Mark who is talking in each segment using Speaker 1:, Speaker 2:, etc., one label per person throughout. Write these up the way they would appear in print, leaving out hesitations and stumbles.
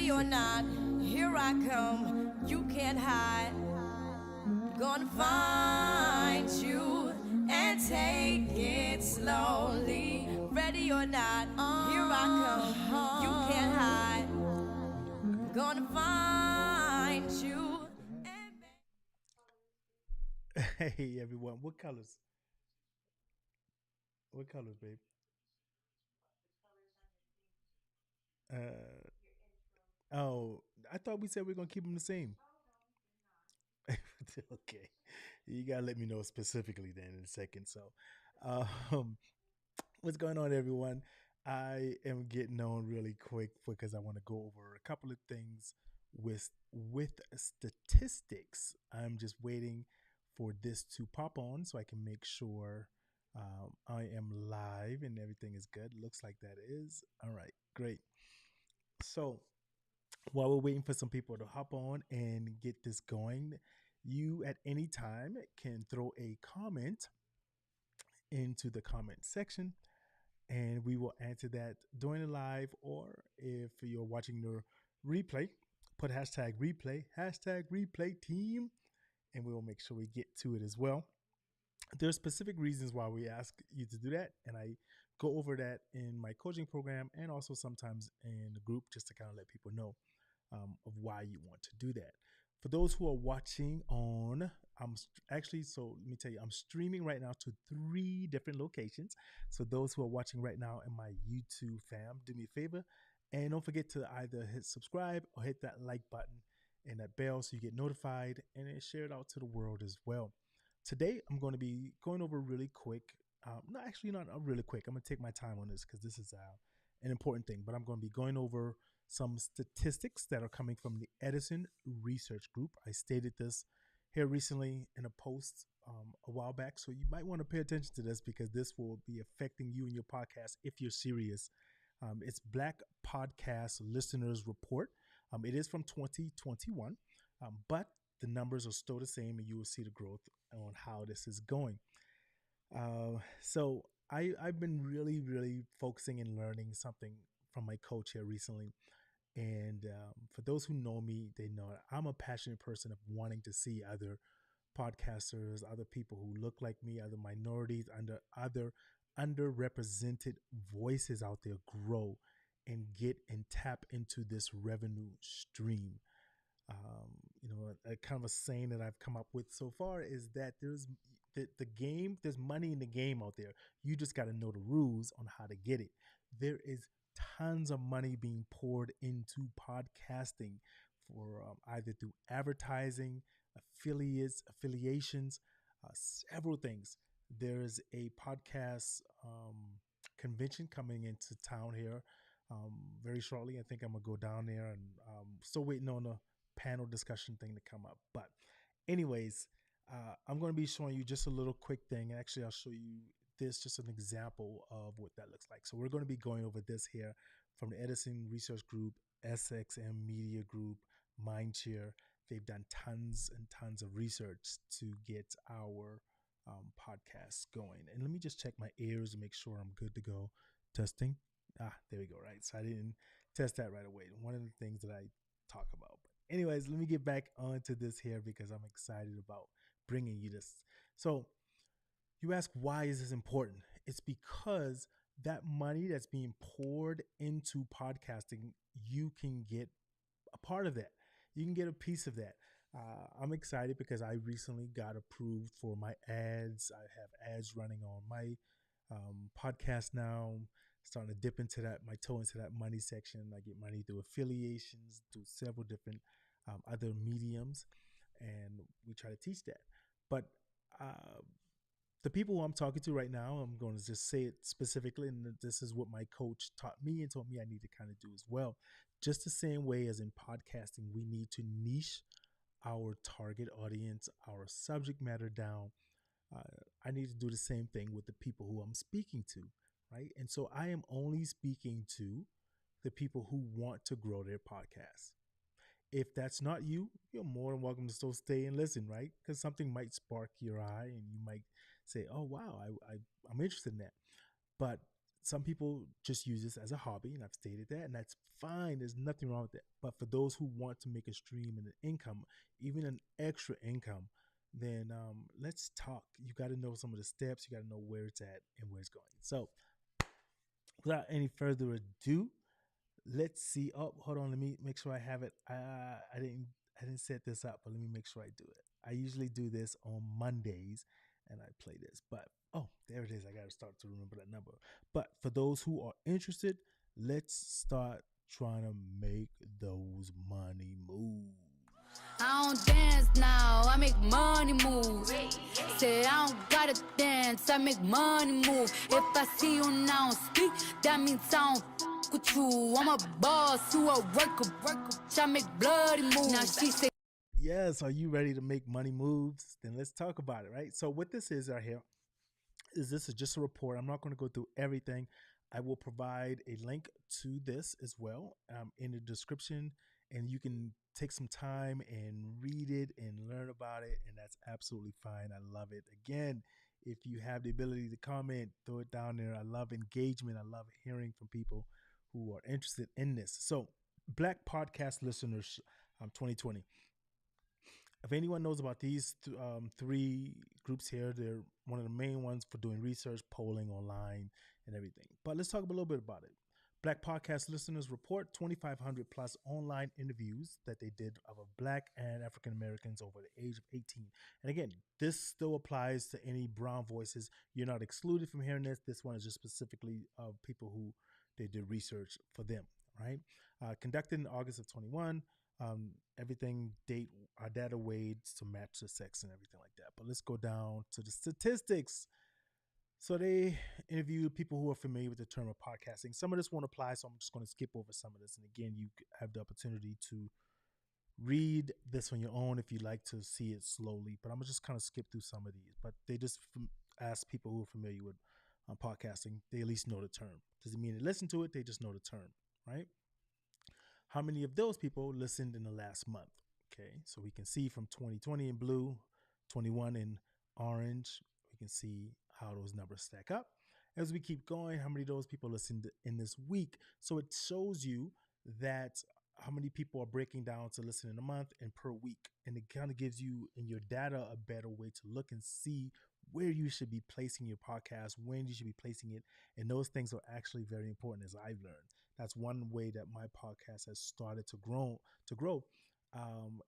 Speaker 1: Ready or not, here I come. You can't hide. Gonna find you and take it slowly. Ready or not, here I come. You can't hide. Gonna find you.
Speaker 2: Hey everyone, what colors? What colors, babe? Uh oh, I thought we said we are gonna keep them the same. Okay, you gotta let me know specifically then in a second. So, um, what's going on, everyone? I am getting on really quick because I want to go over a couple of things with statistics. I'm just waiting for this to pop on so I can make sure I am live and everything is good. Looks like that is all right. Great. So while we're waiting for some people to hop on and get this going, you at any time can throw a comment into the comment section and we will answer that during the live, or if you're watching the replay, put hashtag replay team, and we will make sure we get to it as well. There are specific reasons why we ask you to do that, and I go over that in my coaching program and also sometimes in the group just to kind of let people know of why you want to do that. For those who are watching on, so let me tell you, I'm streaming right now to 3 different locations. So those who are watching right now in my YouTube fam, do me a favor and don't forget to either hit subscribe or hit that like button and that bell so you get notified, and then share it out to the world as well. Today, I'm going to be going over really quick. No, actually, not really quick. I'm going to take my time on this because this is an important thing. But I'm going to be going over some statistics that are coming from the Edison Research Group. I stated this here recently in a post a while back. So you might want to pay attention to this because this will be affecting you and your podcast if you're serious. It's Black Podcast Listeners Report. It is from 2021, but the numbers are still the same, and you will see the growth on how this is going. I've been really focusing and learning something from my coach here recently. And for those who know me, they know I'm a passionate person of wanting to see other podcasters, other people who look like me, other minorities, other underrepresented voices out there grow and get and tap into this revenue stream. A kind of a saying that I've come up with so far is that there's money in the game out there. You just got to know the rules on how to get it. There is tons of money being poured into podcasting for either through advertising, affiliations, several things. There's a podcast convention coming into town here very shortly. I think I'm gonna go down there, and still waiting on a panel discussion thing to come up. But anyways, I'm going to be showing you just a little quick thing. Actually, I'll show you this, just an example of what that looks like. So we're going to be going over this here from the Edison Research Group, SXM Media Group, Mindshare. They've done tons and tons of research to get our podcasts going. And let me just check my ears and make sure I'm good to go. Testing. There we go. Right. So I didn't test that right away. One of the things that I talk about. But anyways, let me get back onto this here because I'm excited about bringing you this. So you ask, why is this important? It's because that money that's being poured into podcasting, you can get a part of that. You can get a piece of that. I'm excited because I recently got approved for my ads. I have ads running on my podcast now. Starting to dip into my toe into that money section. I get money through affiliations, through several different other mediums, and we try to teach that. But the people who I'm talking to right now, I'm going to just say it specifically, and this is what my coach taught me and told me I need to kind of do as well. Just the same way as in podcasting, we need to niche our target audience, our subject matter down. I need to do the same thing with the people who I'm speaking to, right? And so I am only speaking to the people who want to grow their podcasts. If that's not you, you're more than welcome to still stay and listen, right? Because something might spark your eye and you might say, oh, wow, I'm interested in that. But Some people just use this as a hobby, and I've stated that, and that's fine. There's nothing wrong with that. But for those who want to make a stream and an income, even an extra income, then let's talk. You got to know some of the steps. You got to know where it's at and where it's going. So, without any further ado, let's see. Oh, hold on. Let me make sure I have it. I didn't set this up, but let me make sure I do it. I usually do this on Mondays, and I play this. But oh, there it is. I got to start to remember that number. But for those who are interested, let's start trying to make those money moves.
Speaker 1: I don't dance now, I make money move. Say I don't gotta dance, I make money move. If I see you now speak, that means I don't with you. I'm a boss, you a worker. I make bloody moves. Now she say,
Speaker 2: yes, are you ready to make money moves? Then let's talk about it, right? So what this is right here is this is just a report. I'm not going to go through everything. I will provide a link to this as well in the description, and you can take some time and read it and learn about it, and that's absolutely fine. I love it. Again, if you have the ability to comment, throw it down there. I love engagement. I love hearing from people who are interested in this. So, Black Podcast Listeners 2020. If anyone knows about these three groups here, they're one of the main ones for doing research, polling online, and everything. But let's talk a little bit about it. Black Podcast Listeners report 2,500 plus online interviews that they did of Black and African Americans over the age of 18. And again, this still applies to any brown voices. You're not excluded from hearing this. This one is just specifically of people who they did research for them, right? Conducted in August of 21. Everything our data weighed to match the sex and everything like that. But let's go down to the statistics. So they interviewed people who are familiar with the term of podcasting. Some of this won't apply, so I'm just going to skip over some of this. And again, you have the opportunity to read this on your own if you like to see it slowly. But I'm going to just kind of skip through some of these. But they just ask people who are familiar with podcasting. They at least know the term. Doesn't mean they listen to it. They just know the term, right? How many of those people listened in the last month? Okay, so we can see from 2020 in blue, 21 in orange. We can see how those numbers stack up. As we keep going, how many of those people listened in this week? So it shows you that how many people are breaking down to listen in a month and per week. And it kind of gives you in your data a better way to look and see where you should be placing your podcast, when you should be placing it. And those things are actually very important, as I've learned. That's one way that my podcast has started to grow.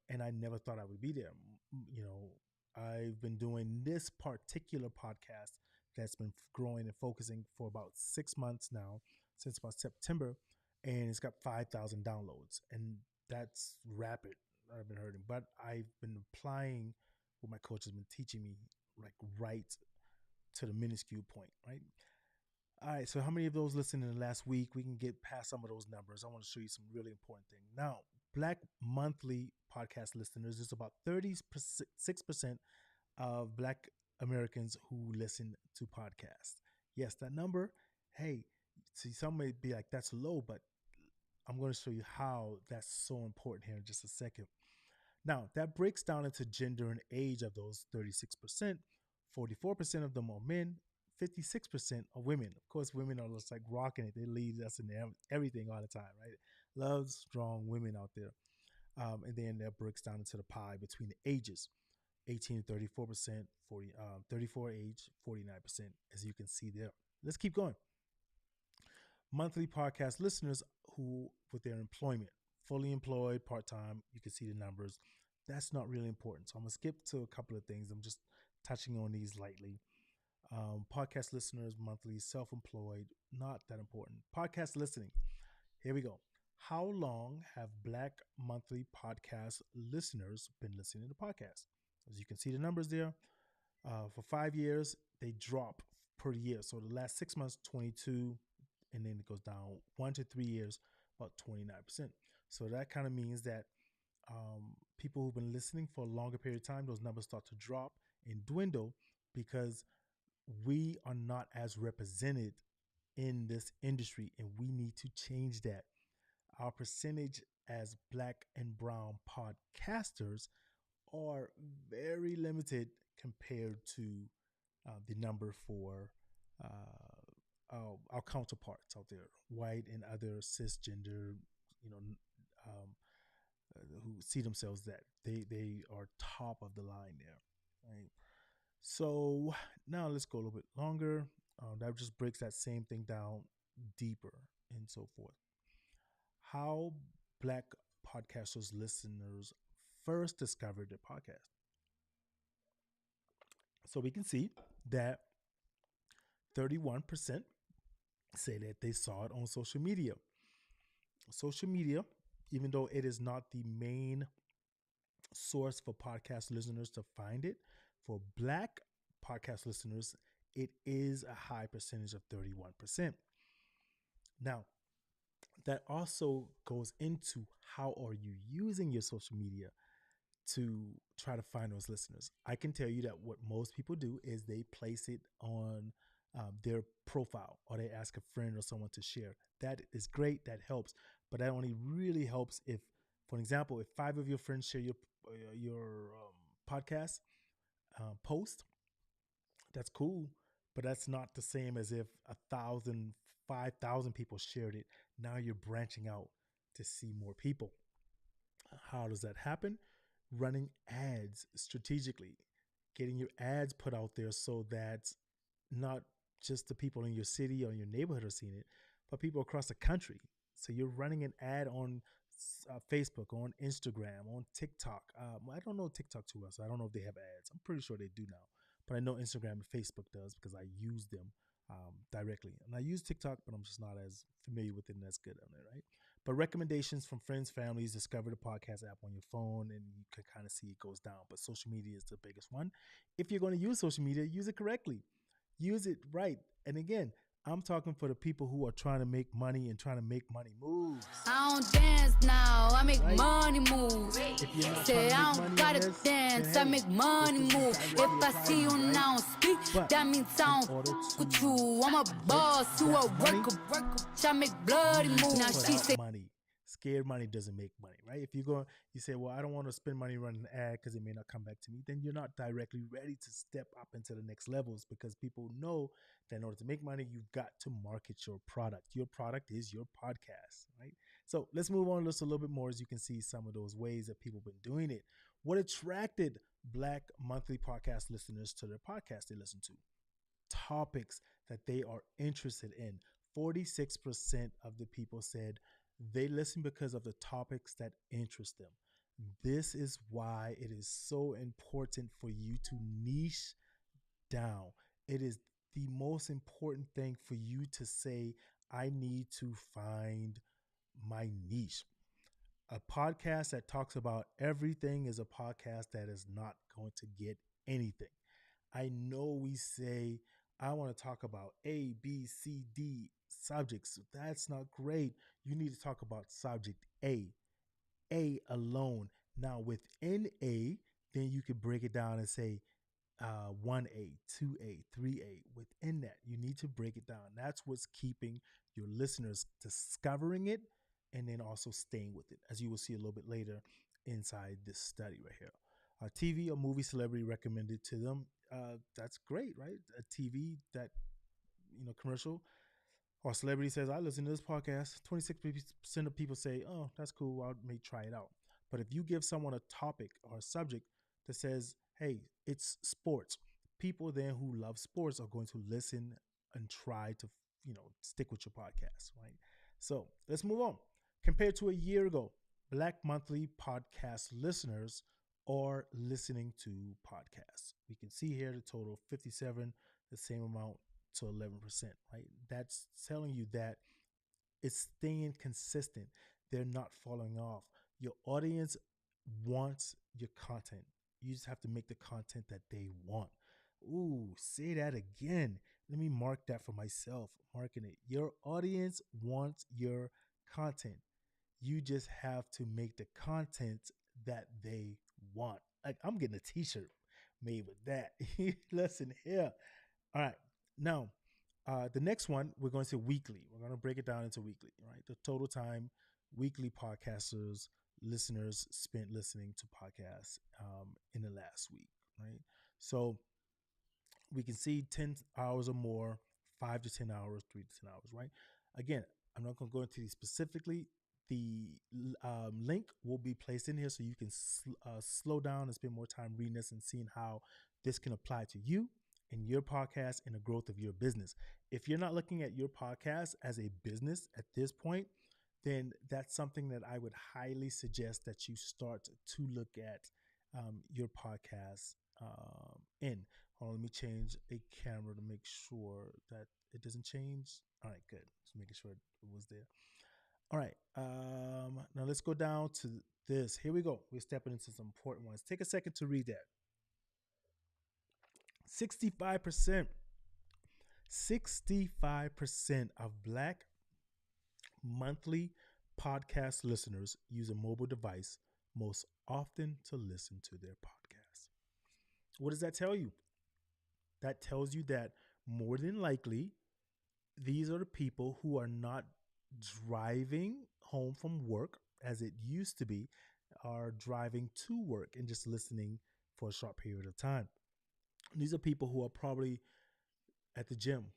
Speaker 2: And I never thought I would be there. You know, I've been doing this particular podcast that's been growing and focusing for about 6 months now, since about September, and it's got 5,000 downloads, and that's rapid. I've been hurting, but I've been applying what my coach has been teaching me, like right to the minuscule point, right? All right, so how many of those listened in the last week? We can get past some of those numbers. I want to show you some really important things. Now, Black monthly podcast listeners is about 36% of Black Americans who listen to podcasts. Yes, that number, hey, see, some may be like, that's low, but I'm going to show you how that's so important here in just a second. Now, that breaks down into gender and age of those 36%. 44% of them are men, 56% are women. Of course, women are just like rocking it. They lead us in everything all the time, right? Love strong women out there. And then that breaks down into the pie between the ages. 18 to 34%, 34 age, 49%, as you can see there. Let's keep going. Monthly podcast listeners who, with their employment, fully employed, part-time, you can see the numbers. That's not really important. So I'm going to skip to a couple of things. I'm just touching on these lightly. Podcast listeners, monthly, self-employed, not that important. Podcast listening. Here we go. How long have Black monthly podcast listeners been listening to podcasts? As you can see the numbers there. For 5 years, they drop per year. So the last 6 months, 22, and then it goes down 1 to 3 years, about 29%. So that kind of means that people who've been listening for a longer period of time, those numbers start to drop and dwindle because we are not as represented in this industry, and we need to change that. Our percentage as Black and brown podcasters are very limited compared to the number for our counterparts out there, white and other cisgender, you know, um, who see themselves that they are top of the line there, right? So now let's go a little bit longer. That just breaks that same thing down deeper and so forth. How black podcasters listeners first discovered their podcast. So we can see that 31% say that they saw it on social media. Social media, even though it is not the main source for podcast listeners to find it, for black podcast listeners, it is a high percentage of 31%. Now, that also goes into how are you using your social media to try to find those listeners. I can tell you that what most people do is they place it on their profile, or they ask a friend or someone to share. That is great. That helps. But that only really helps if, for example, if 5 of your friends share your podcast post, that's cool. But that's not the same as if 1,000, 5,000 people shared it. Now you're branching out to see more people. How does that happen? Running ads strategically, getting your ads put out there so that not just the people in your city or your neighborhood are seeing it, but people across the country. So you're running an ad on Facebook, on Instagram, on TikTok. I don't know TikTok too well, so I don't know if they have ads. I'm pretty sure they do now, but I know Instagram and Facebook does because I use them directly. And I use TikTok, but I'm just not as familiar with it and as good on it, right? But recommendations from friends, families, discover the podcast app on your phone, and you can kind of see it goes down. But social media is the biggest one. If you're going to use social media, use it correctly, use it right. And again, I'm talking for the people who are trying to make money and trying to make money moves.
Speaker 1: I don't dance now, I make
Speaker 2: Right?
Speaker 1: money move.
Speaker 2: If you're not
Speaker 1: Say
Speaker 2: trying
Speaker 1: I
Speaker 2: to make
Speaker 1: don't
Speaker 2: money
Speaker 1: gotta
Speaker 2: in this,
Speaker 1: dance,
Speaker 2: then
Speaker 1: I make money
Speaker 2: this
Speaker 1: move.
Speaker 2: doesn't
Speaker 1: If
Speaker 2: directly
Speaker 1: I
Speaker 2: apply
Speaker 1: see
Speaker 2: to
Speaker 1: you
Speaker 2: right?
Speaker 1: now speak,
Speaker 2: But
Speaker 1: that means I
Speaker 2: in
Speaker 1: don't
Speaker 2: order
Speaker 1: with
Speaker 2: to
Speaker 1: you. I'm a boss, you a
Speaker 2: that money,
Speaker 1: worker. I make bloody
Speaker 2: you need
Speaker 1: move.
Speaker 2: to
Speaker 1: Now
Speaker 2: put
Speaker 1: she
Speaker 2: out
Speaker 1: say
Speaker 2: money. Scared money doesn't make money, right? If you go, you say, well, I don't want to spend money running an ad because it may not come back to me, then you're not directly ready to step up into the next levels, because people know that in order to make money, you've got to market your product. Your product is your podcast, right? So let's move on just a little bit more, as you can see some of those ways that people have been doing it. What attracted black monthly podcast listeners to their podcast they listen to? Topics that they are interested in. 46% of the people said they listen because of the topics that interest them. This is why it is so important for you to niche down. It is the most important thing for you to say, I need to find my niche. A podcast that talks about everything is a podcast that is not going to get anything. I know we say, I want to talk about A, B, C, D subjects. That's not great. You need to talk about subject A alone. Now, within A, then you could break it down and say 1A, 2A, 3A. Within that, you need to break it down. That's what's keeping your listeners discovering it and then also staying with it, as you will see a little bit later inside this study right here. A TV or movie celebrity recommended to them. That's great, right? A TV that, commercial or celebrity says, I listen to this podcast. 26% of people say, oh, that's cool, I may try it out. But if you give someone a topic or a subject that says, hey, it's sports, people then who love sports are going to listen and try to, stick with your podcast, right? So let's move on. Compared to a year ago, Black Monthly podcast listeners are listening to podcasts. We can see here the total 57, the same amount to 11%, right? That's telling you that it's staying consistent. They're not falling off. Your audience wants your content. You just have to make the content that they want. Ooh, say that again. Let me mark that for myself. Marking it. Your audience wants your content. You just have to make the content that they want. Like, I'm getting a t-shirt made with that. Listen here. All right. Now, the next one, we're going to say weekly. We're going to break it down into weekly, right? The total time weekly podcasters, listeners spent listening to podcasts in the last week, right? So we can see 10 hours or more, 5 to 10 hours, 3 to 10 hours, right? Again, I'm not going to go into these specifically. The link will be placed in here so you can slow down and spend more time reading this and seeing how this can apply to you and your podcast and the growth of your business. If you're not looking at your podcast as a business at this point, then that's something that I would highly suggest that you start to look at your podcast in. Hold on, let me change a camera to make sure that it doesn't change. All right, good. Just making sure it was there. All right. Now let's go down to this. Here we go. We're stepping into some important ones. Take a second to read that. 65%. 65% of Black monthly podcast listeners use a mobile device most often to listen to their podcast. What does that tell you? That tells you that more than likely, these are the people who are not driving home from work as it used to be, are driving to work and just listening for a short period of time. These are people who are probably at the gym,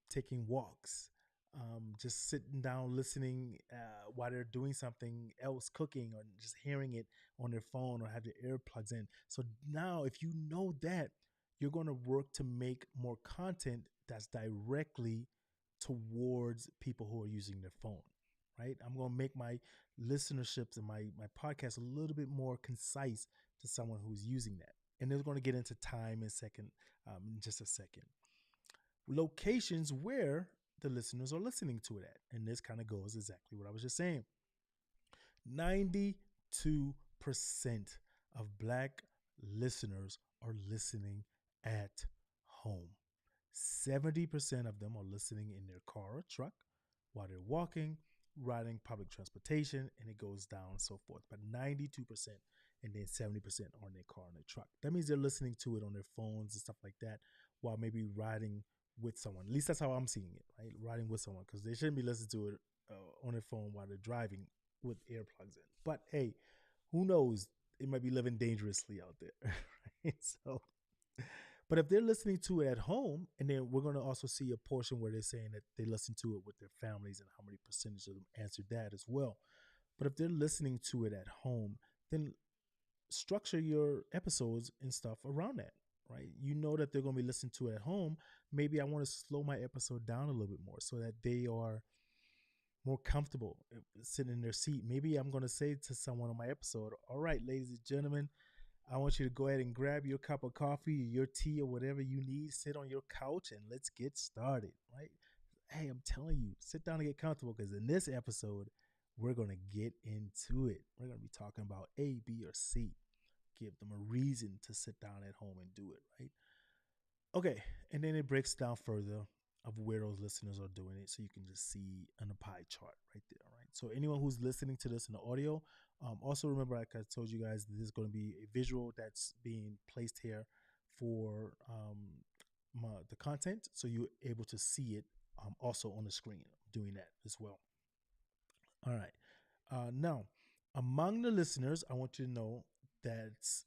Speaker 2: taking walks, just sitting down listening while they're doing something else, cooking, or just hearing it on their phone or have their earplugs in. So now, if you know that, you're going to work to make more content that's directly towards people who are using their phone, right? I'm going to make my listenerships and my podcast a little bit more concise to someone who's using that. And they're going to get into time in just a second. Locations where the listeners are listening to it at. And this kind of goes exactly what I was just saying. 92% of Black listeners are listening at home. 70% of them are listening in their car or truck while they're walking, riding public transportation, and it goes down and so forth. But 92% and then 70% are in their car and their truck. That means they're listening to it on their phones and stuff like that while maybe riding with someone. At least that's how I'm seeing it, right? Riding with someone, because they shouldn't be listening to it on their phone while they're driving with earplugs in. But hey, who knows? It might be living dangerously out there, right? So, but if they're listening to it at home, and then we're going to also see a portion where they're saying that they listen to it with their families and how many percentage of them answered that as well. But if they're listening to it at home, then structure your episodes and stuff around that, right? You know that they're going to be listening to it at home. Maybe I want to slow my episode down a little bit more so that they are more comfortable sitting in their seat. Maybe I'm going to say to someone on my episode, all right, ladies and gentlemen, I want you to go ahead and grab your cup of coffee, your tea, or whatever you need, sit on your couch, and let's get started, right? Hey, I'm telling you, sit down and get comfortable, because in this episode, we're going to get into it. We're going to be talking about A, B, or C. Give them a reason to sit down at home and do it, right? Okay, and then it breaks down further of where those listeners are doing it, so you can just see on the pie chart right there, right? So anyone who's listening to this in the audio, also remember, like I told you guys, this is going to be a visual that's being placed here for the content, so you're able to see it also on the screen. Doing that as well. All right. Now, among the listeners, I want you to know that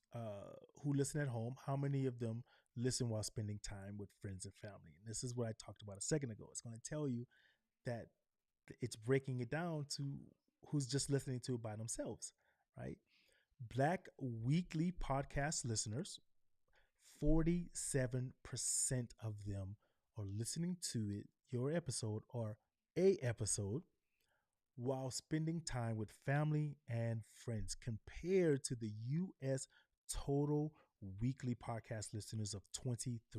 Speaker 2: who listen at home, how many of them listen while spending time with friends and family. And this is what I talked about a second ago. It's going to tell you that it's breaking it down to who's just listening to it by themselves, right? Black weekly podcast listeners, 47% of them are listening to it, your episode or a episode, while spending time with family and friends, compared to the U.S. total weekly podcast listeners of 23%.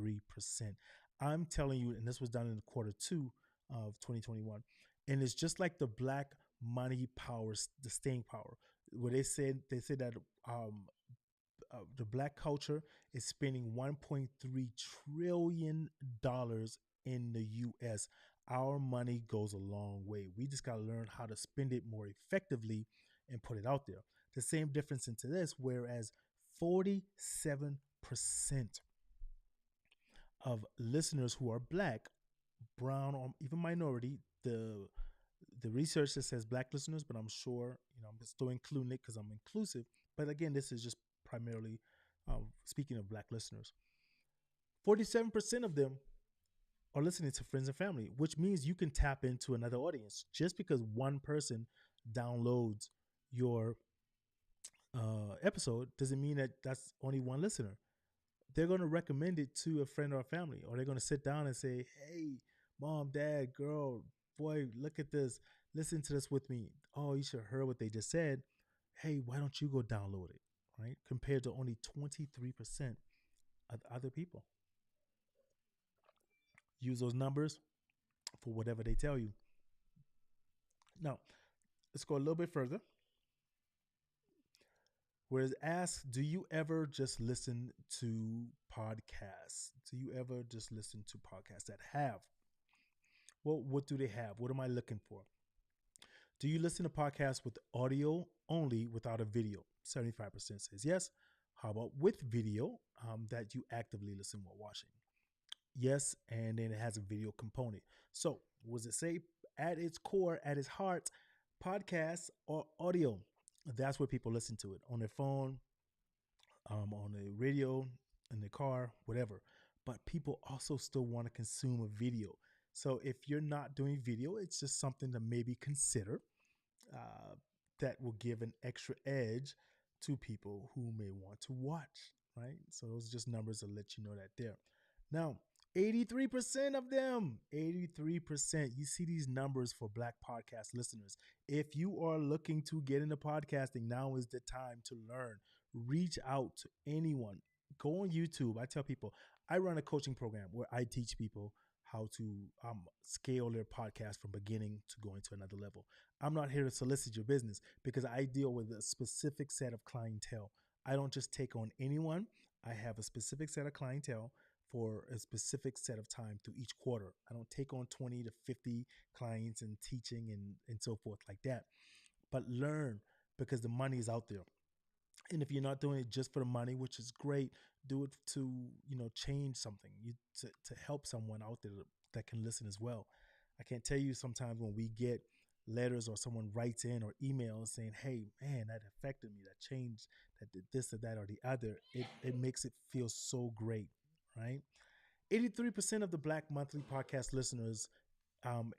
Speaker 2: I'm telling you, and this was done in the quarter two of 2021, and it's just like the Black money power, the staying power, where they said that the Black culture is spending $1.3 trillion in the U.S. Our money goes a long way. We just got to learn how to spend it more effectively and put it out there. The same difference into this, whereas 47% of listeners who are Black, brown, or even minority, the research that says Black listeners, but I'm sure, I'm still including it because I'm inclusive. But again, this is just primarily speaking of Black listeners. 47% of them or listening to friends and family, which means you can tap into another audience. Just because one person downloads your episode doesn't mean that that's only one listener. They're going to recommend it to a friend or a family, or they're going to sit down and say, "Hey, mom, dad, girl, boy, look at this. Listen to this with me. Oh, you should have heard what they just said. Hey, why don't you go download it?" Right? Compared to only 23% of other people. Use those numbers for whatever they tell you. Now, let's go a little bit further. Whereas asked, do you ever just listen to podcasts? Do you ever just listen to podcasts that have? Well, what do they have? What am I looking for? Do you listen to podcasts with audio only without a video? 75% says yes. How about with video that you actively listen while watching? Yes, and then it has a video component. So, was it say at its core, at its heart, podcasts or audio? That's where people listen to it on their phone, on the radio, in the car, whatever. But people also still want to consume a video. So if you're not doing video, it's just something to maybe consider uh, that will give an extra edge to people who may want to watch, right? So those are just numbers to let you know that there. Now, 83% of them, 83%. You see these numbers for Black podcast listeners. If you are looking to get into podcasting, now is the time to learn. Reach out to anyone. Go on YouTube. I tell people, I run a coaching program where I teach people how to scale their podcast from beginning to going to another level. I'm not here to solicit your business because I deal with a specific set of clientele. I don't just take on anyone. I have a specific set of clientele for a specific set of time through each quarter. I don't take on 20 to 50 clients and teaching and so forth like that. But learn because the money is out there. And if you're not doing it just for the money, which is great, do it to, change something, to help someone out there that can listen as well. I can't tell you sometimes when we get letters or someone writes in or emails saying, "Hey, man, that affected me, that changed, that did this or that or the other," it makes it feel so great, right? 83% of the Black Monthly podcast listeners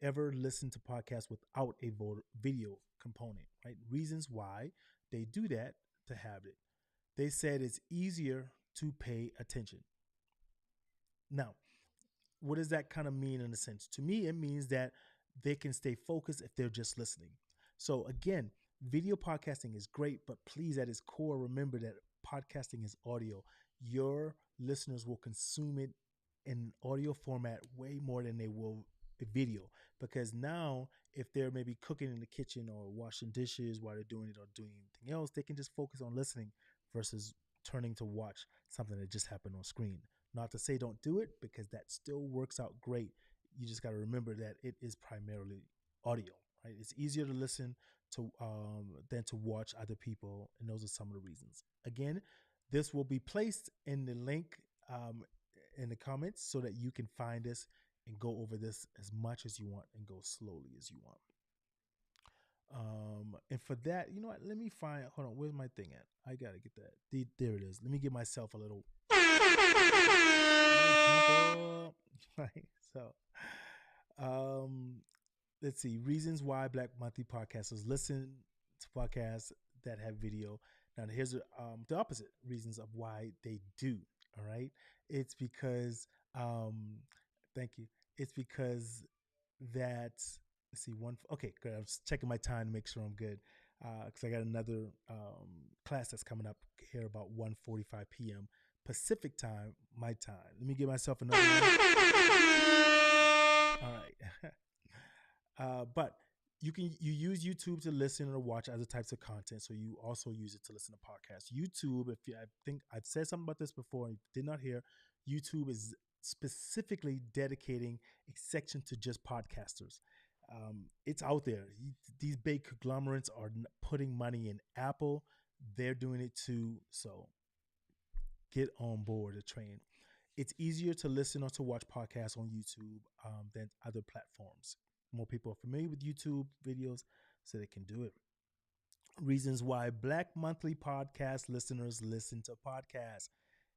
Speaker 2: ever listen to podcasts without a video component, right? Reasons why they do that to have it. They said it's easier to pay attention. Now, what does that kind of mean in a sense? To me, it means that they can stay focused if they're just listening. So again, video podcasting is great, but please, at its core, remember that podcasting is audio. Your listeners will consume it in audio format way more than they will a video, because now if they're maybe cooking in the kitchen or washing dishes while they're doing it or doing anything else, they can just focus on listening versus turning to watch something that just happened on screen. Not to say don't do it, because that still works out great. You just got to remember that it is primarily audio, right? It's easier to listen to than to watch other people, and those are some of the reasons. Again, this will be placed in the link in the comments so that you can find us and go over this as much as you want and go slowly as you want. And for that, you know what? Let me find. Hold on, where's my thing at? I gotta get that. There it is. Let me give myself a little. Right. So, um, let's see. Reasons why Black Monthly podcasters listen to podcasts that have video. Now, here's the opposite reasons of why they do. All right. It's because, thank you. It's because that, let's see, okay, good. I'm just checking my time to make sure I'm good. Because I got another class that's coming up here about 1:45 p.m. Pacific time, my time. Let me give myself another one. All right. But you use YouTube to listen or watch other types of content. So you also use it to listen to podcasts. YouTube, I think I've said something about this before and you did not hear, YouTube is specifically dedicating a section to just podcasters. It's out there. These big conglomerates are putting money in Apple. They're doing it too. So get on board the train. It's easier to listen or to watch podcasts on YouTube than other platforms. More people are familiar with YouTube videos, so they can do it. Reasons why Black Monthly podcast listeners listen to podcasts.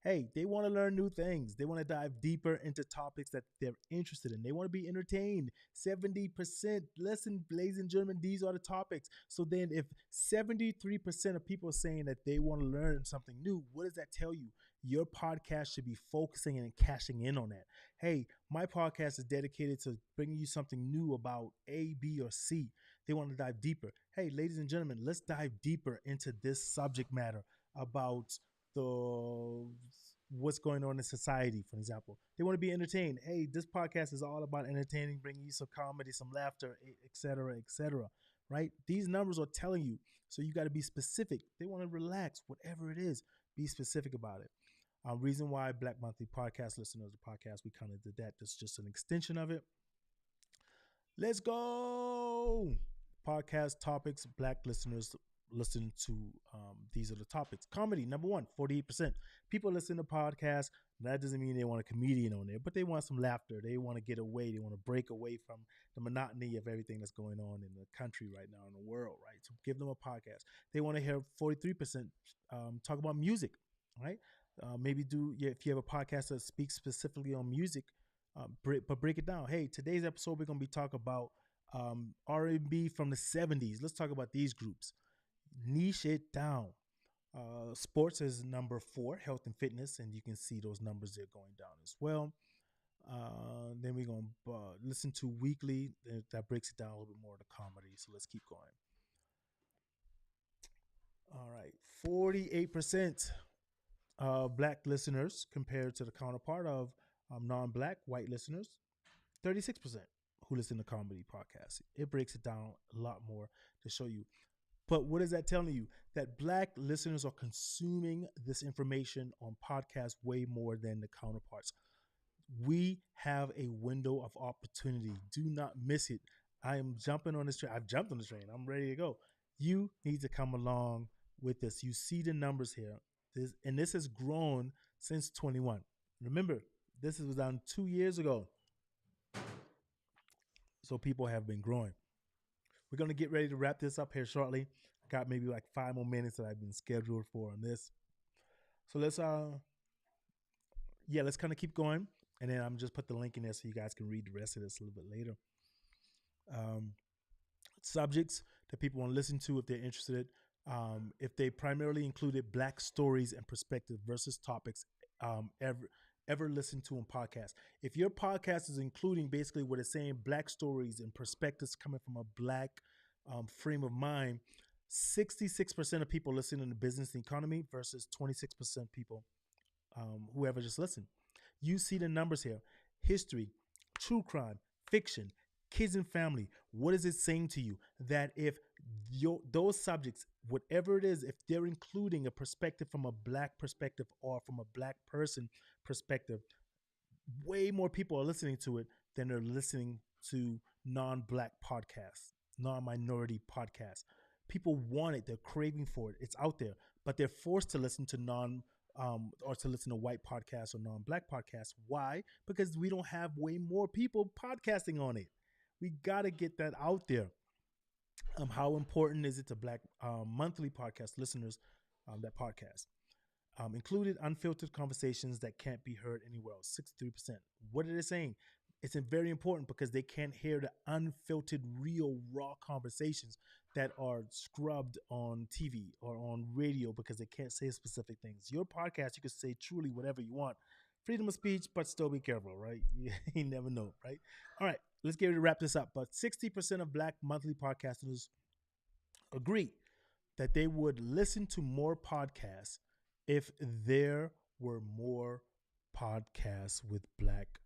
Speaker 2: Hey, they want to learn new things. They want to dive deeper into topics that they're interested in. They want to be entertained. 70%. Listen, ladies and gentlemen, these are the topics. So then, if 73% of people are saying that they want to learn something new, what does that tell you? Your podcast should be focusing and cashing in on that. Hey, my podcast is dedicated to bringing you something new about A, B, or C. They want to dive deeper. Hey, ladies and gentlemen, let's dive deeper into this subject matter about the what's going on in society, for example. They want to be entertained. Hey, this podcast is all about entertaining, bringing you some comedy, some laughter, etc., etc. Right? These numbers are telling you. So you got to be specific. They want to relax, whatever it is. Be specific about it. Reason why Black Monthly Podcast listeners, the podcast, we kind of did that. That's just an extension of it. Let's go. Podcast topics, Black listeners listen to these are the topics. Comedy, number one, 48%. People listen to podcasts. That doesn't mean they want a comedian on there, but they want some laughter. They want to get away. They want to break away from the monotony of everything that's going on in the country right now, in the world, right? So give them a podcast. They want to hear 43% talk about music, right? Maybe do, yeah, if you have a podcast that speaks specifically on music, but break it down. Hey, today's episode, we're going to be talking about R&B from the 70s. Let's talk about these groups. Niche it down. Sports is number 4, health and fitness, and you can see those numbers there going down as well. Then we're going to listen to weekly. That breaks it down a little bit more to comedy. So let's keep going. All right. 48% Black listeners compared to the counterpart of non-Black white listeners. 36% who listen to comedy podcasts. It breaks it down a lot more to show you. But what is that telling you? That Black listeners are consuming this information on podcasts way more than the counterparts. We have a window of opportunity. Do not miss it. I am jumping on this train. I've jumped on the train. I'm ready to go. You need to come along with this. You see the numbers here. This has grown since 21. Remember, this was done 2 years ago. So people have been growing. We're going to get ready to wrap this up here shortly. Got maybe like 5 more minutes that I've been scheduled for on this. So let's kind of keep going. And then I'm just put the link in there so you guys can read the rest of this a little bit later. Subjects that people want to listen to if they're interested. If they primarily included Black stories and perspective versus topics ever listened to on podcasts. If your podcast is including basically what it's saying, Black stories and perspectives coming from a Black frame of mind, 66% of people listening to business and economy versus 26% people whoever just listened. You see the numbers here. History, true crime, fiction, kids and family. What is it saying to you? That if those subjects, whatever it is, if they're including a perspective from a Black perspective or from a Black person perspective, way more people are listening to it than they're listening to non-Black podcasts, non-minority podcasts. People want it. They're craving for it. It's out there, but they're forced to listen to or to listen to white podcasts or non-Black podcasts. Why? Because we don't have way more people podcasting on it. We got to get that out there. How important is it to Black monthly podcast listeners, that podcast? Included unfiltered conversations that can't be heard anywhere else, 63%. What are they saying? It's very important because they can't hear the unfiltered, real, raw conversations that are scrubbed on TV or on radio because they can't say specific things. Your podcast, you can say truly whatever you want. Freedom of speech, but still be careful, right? You never know, right? All right, let's get ready to wrap this up. But 60% of Black monthly podcasters agree that they would listen to more podcasts if there were more podcasts with Black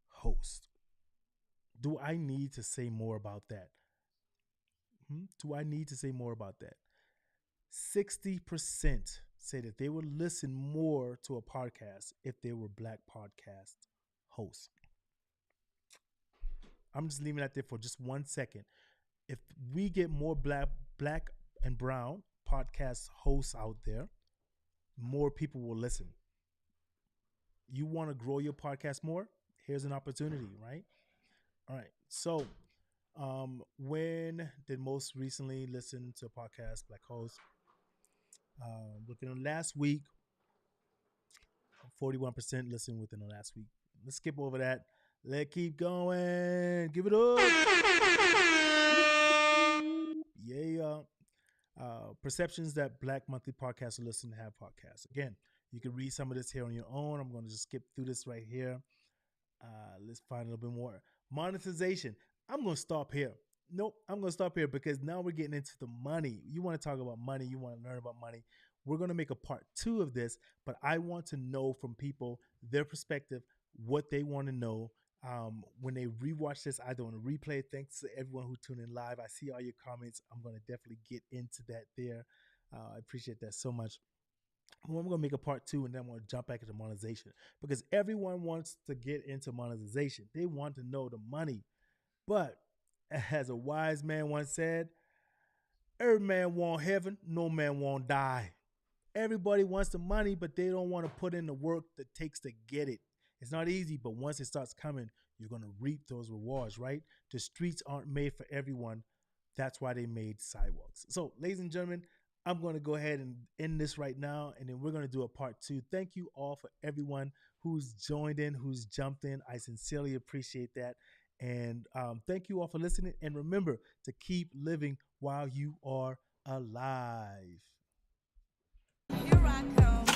Speaker 2: hosts. Do I need to say more about that? Do I need to say more about that? 60% say that they would listen more to a podcast if they were Black podcast hosts. I'm just leaving that there for just 1 second. If we get more black and brown podcast hosts out there, more people will listen. You want to grow your podcast more? Here's an opportunity, right? All right. So, when did most recently listen to a podcast Black host? Within last week, 41% listened within the last week. Let's skip over that. Let's keep going. Give it up. Yeah. Perceptions that Black monthly podcasts listen to have podcasts. Again, you can read some of this here on your own. I'm going to just skip through this right here. Let's find a little bit more. Monetization. I'm going to stop here. Nope, I'm going to stop here because now we're getting into the money. You want to talk about money, you want to learn about money. We're going to make a part two of this, but I want to know from people their perspective, what they want to know. When they rewatch this, I don't want to replay. Thanks to everyone who tuned in live. I see all your comments. I'm going to definitely get into that there. I appreciate that so much. Well, I'm going to make a part two and then I'm going to jump back into monetization because everyone wants to get into monetization. They want to know the money. But as a wise man once said, every man want heaven, no man won't die. Everybody wants the money, but they don't want to put in the work that takes to get it. It's not easy, but once it starts coming, you're going to reap those rewards, right? The streets aren't made for everyone. That's why they made sidewalks. So, ladies and gentlemen, I'm going to go ahead and end this right now, and then we're going to do a part two. Thank you all for everyone who's joined in, who's jumped in. I sincerely appreciate that. And thank you all for listening. And remember to keep living while you are alive.
Speaker 1: Here I come.